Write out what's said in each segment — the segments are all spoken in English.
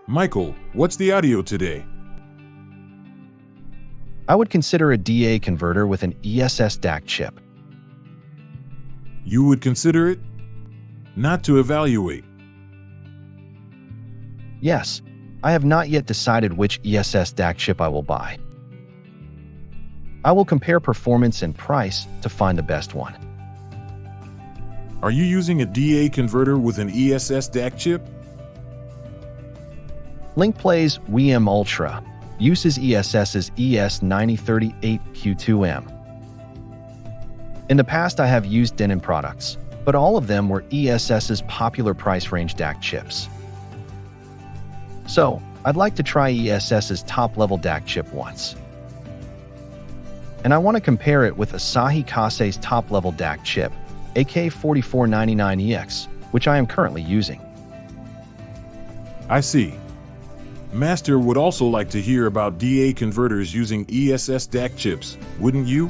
Michael, what's the audio today? I would consider a DA converter with an ESS DAC chip. You would consider it? Not to evaluate. Yes, I have not yet decided which ESS DAC chip I will buy. I will compare performance and price to find the best one. Are you using a DA converter with an ESS DAC chip? LinkPlay's WM Ultra uses ESS's ES9038Q2M. In the past, I have used Denon products, but all of them were ESS's popular price range DAC chips. So, I'd like to try ESS's top-level DAC chip once. And I want to compare it with Asahi Kasei's top-level DAC chip, AK4499EX, which I am currently using. I see. Master would also like to hear about DA converters using ESS DAC chips, wouldn't you?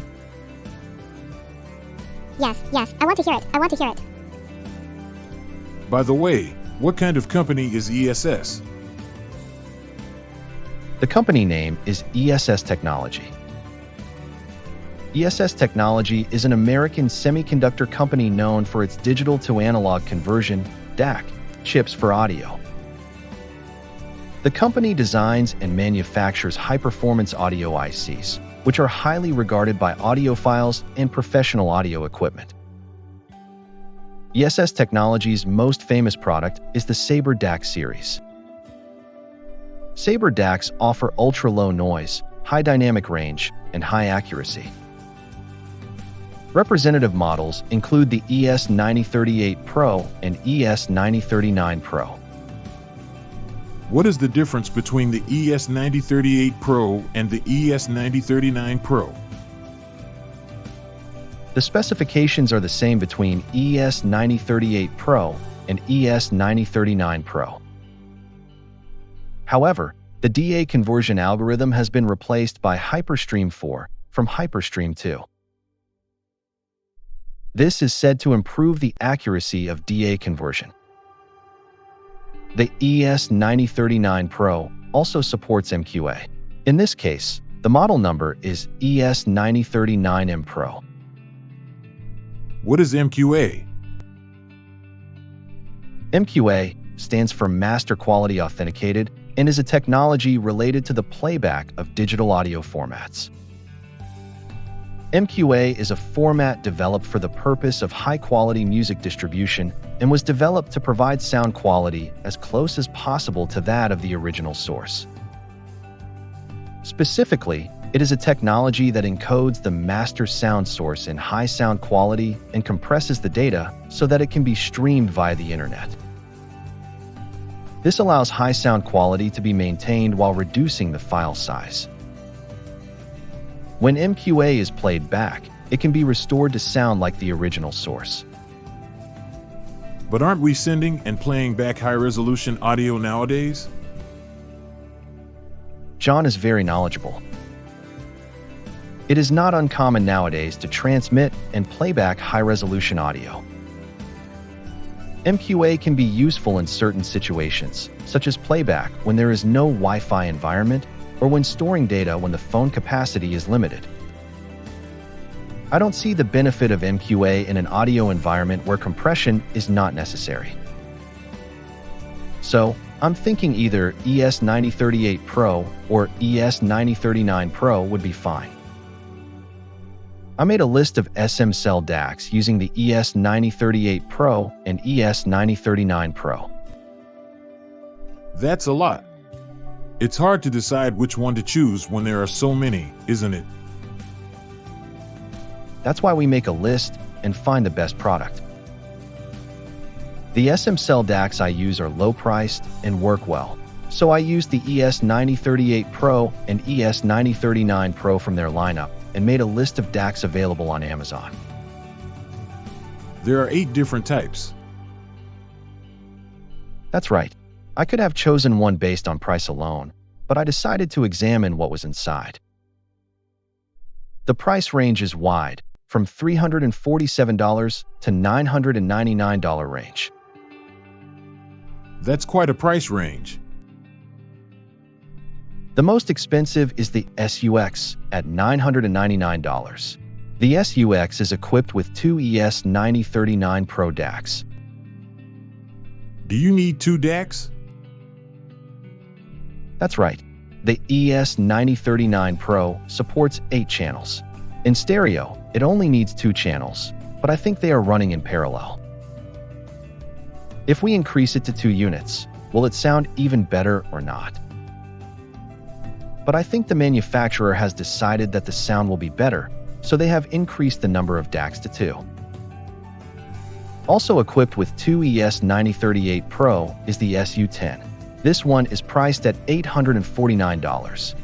Yes, I want to hear it. By the way, what kind of company is ESS? The company name is ESS Technology. ESS Technology is an American semiconductor company known for its digital-to-analog conversion, DAC, chips for audio. The company designs and manufactures high-performance audio ICs, which are highly regarded by audiophiles and professional audio equipment. ESS Technology's most famous product is the Sabre DAC series. Sabre DACs offer ultra-low noise, high dynamic range, and high accuracy. Representative models include the ES9038 Pro and ES9039 Pro. What is the difference between the ES9038 Pro and the ES9039 Pro? The specifications are the same between ES9038 Pro and ES9039 Pro. However, the DA conversion algorithm has been replaced by HyperStream 4 from HyperStream 2. This is said to improve the accuracy of DA conversion. The ES9039 Pro also supports MQA. In this case, the model number is ES9039M Pro. What is MQA? MQA stands for Master Quality Authenticated and is a technology related to the playback of digital audio formats. MQA is a format developed for the purpose of high-quality music distribution and was developed to provide sound quality as close as possible to that of the original source. Specifically, it is a technology that encodes the master sound source in high sound quality and compresses the data so that it can be streamed via the internet. This allows high sound quality to be maintained while reducing the file size. When MQA is played back, it can be restored to sound like the original source. But aren't we sending and playing back high-resolution audio nowadays? John is very knowledgeable. It is not uncommon nowadays to transmit and play back high-resolution audio. MQA can be useful in certain situations, such as playback when there is no Wi-Fi environment or when storing data when the phone capacity is limited. I don't see the benefit of MQA in an audio environment where compression is not necessary. So, I'm thinking either ES9038 Pro or ES9039 Pro would be fine. I made a list of SMSL DACs using the ES9038 Pro and ES9039 Pro. That's a lot. It's hard to decide which one to choose when there are so many, isn't it? That's why we make a list and find the best product. The SMSL DACs I use are low-priced and work well, so I used the ES9038 Pro and ES9039 Pro from their lineup and made a list of DACs available on Amazon. There are 8 different types. That's right. I could have chosen one based on price alone, but I decided to examine what was inside. The price range is wide, from $347 to $999 range. That's quite a price range. The most expensive is the SUX at $999. The SUX is equipped with two ES9039 Pro DACs. Do you need two DACs? That's right. The ES9039 Pro supports 8 channels. In stereo, it only needs 2 channels, but I think they are running in parallel. If we increase it to 2 units, will it sound even better or not? But I think the manufacturer has decided that the sound will be better, so they have increased the number of DACs to 2. Also equipped with 2 ES9038 Pro is the SU10. This one is priced at $849.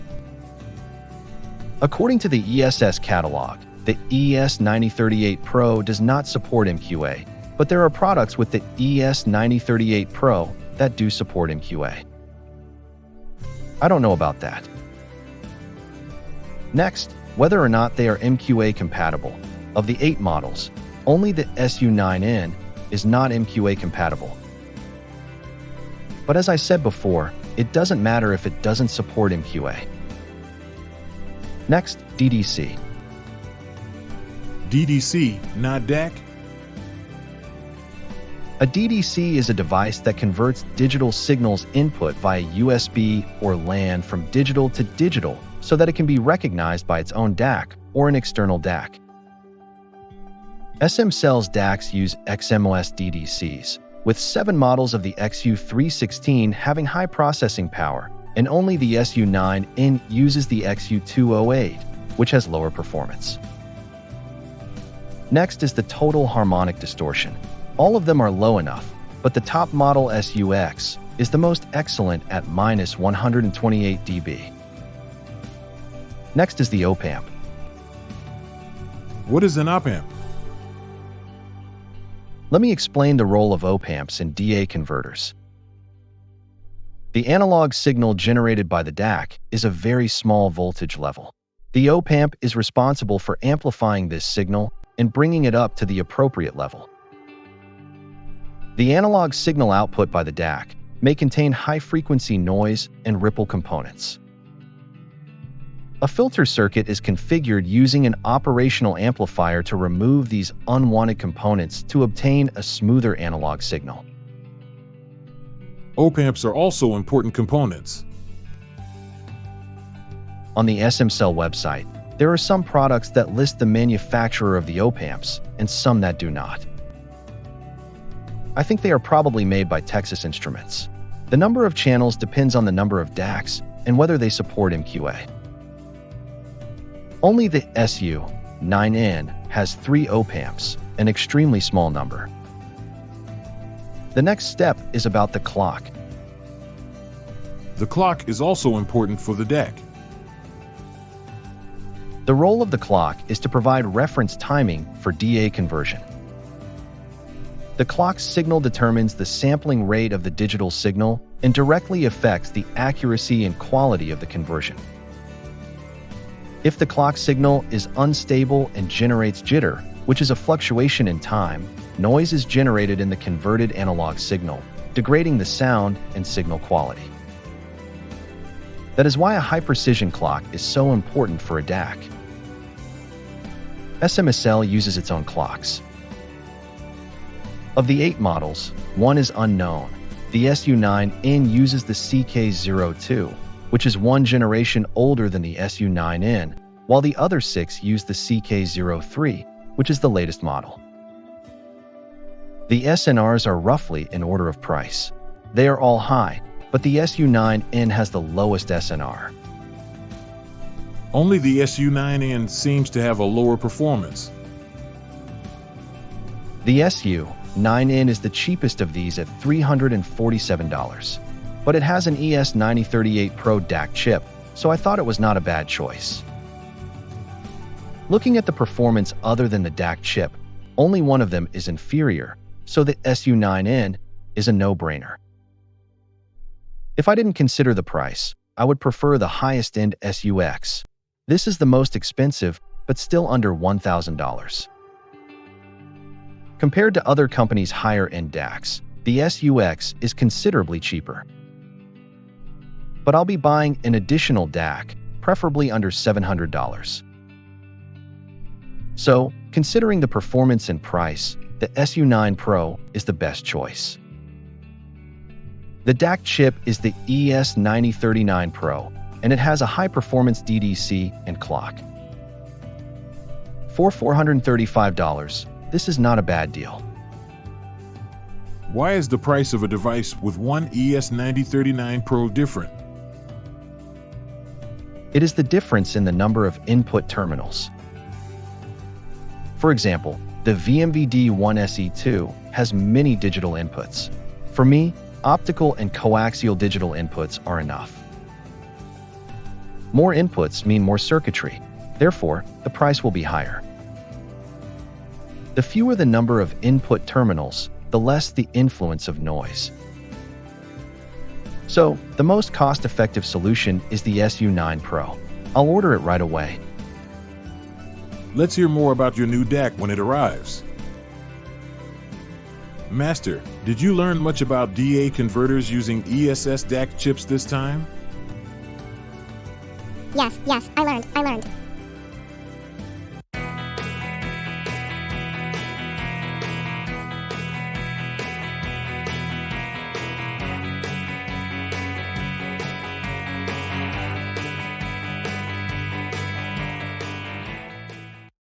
According to the ESS catalog, the ES9038 Pro does not support MQA, but there are products with the ES9038 Pro that do support MQA. I don't know about that. Next, whether or not they are MQA compatible. Of the 8 models, only the SU9N is not MQA compatible. But as I said before, it doesn't matter if it doesn't support MQA. Next, DDC. DDC, not DAC? A DDC is a device that converts digital signals input via USB or LAN from digital to digital so that it can be recognized by its own DAC or an external DAC. SMSL DACs use XMOS DDCs, with 7 models of the XU316 having high processing power, and only the SU9N uses the XU208, which has lower performance. Next is the total harmonic distortion. All of them are low enough, but the top model SUX is the most excellent at -128 dB. Next is the op-amp. What is an op-amp? Let me explain the role of op-amps in DA converters. The analog signal generated by the DAC is a very small voltage level. The op-amp is responsible for amplifying this signal and bringing it up to the appropriate level. The analog signal output by the DAC may contain high-frequency noise and ripple components. A filter circuit is configured using an operational amplifier to remove these unwanted components to obtain a smoother analog signal. Op-amps are also important components. On the SMSL website, there are some products that list the manufacturer of the op-amps and some that do not. I think they are probably made by Texas Instruments. The number of channels depends on the number of DACs and whether they support MQA. Only the SU9N has 3 op-amps, an extremely small number. The next step is about the clock. The clock is also important for the DAC. The role of the clock is to provide reference timing for DA conversion. The clock's signal determines the sampling rate of the digital signal and directly affects the accuracy and quality of the conversion. If the clock signal is unstable and generates jitter, which is a fluctuation in time, noise is generated in the converted analog signal, degrading the sound and signal quality. That is why a high-precision clock is so important for a DAC. SMSL uses its own clocks. Of the 8 models, 1 is unknown. The SU9N uses the CK02, which is 1 generation older than the SU9N, while the other 6 use the CK03, which is the latest model. The SNRs are roughly in order of price. They are all high, but the SU9N has the lowest SNR. Only the SU9N seems to have a lower performance. The SU9N is the cheapest of these at $347, but it has an ES9038 Pro DAC chip, so I thought it was not a bad choice. Looking at the performance other than the DAC chip, only one of them is inferior, so the SU9N is a no-brainer. If I didn't consider the price, I would prefer the highest-end SUX. This is the most expensive, but still under $1,000. Compared to other companies' higher-end DACs, the SUX is considerably cheaper. but I'll be buying an additional DAC, preferably under $700. So, considering the performance and price, the SU9 Pro is the best choice. The DAC chip is the ES9039 Pro, and it has a high-performance DDC and clock. For $435, this is not a bad deal. Why is the price of a device with one ES9039 Pro different? It is the difference in the number of input terminals. For example, the VMVD1SE2 has many digital inputs. For me, optical and coaxial digital inputs are enough. More inputs mean more circuitry, therefore, the price will be higher. The fewer the number of input terminals, the less the influence of noise. So, the most cost-effective solution is the SU9 Pro. I'll order it right away. Let's hear more about your new DAC when it arrives. Master, did you learn much about DA converters using ESS DAC chips this time? Yes, I learned.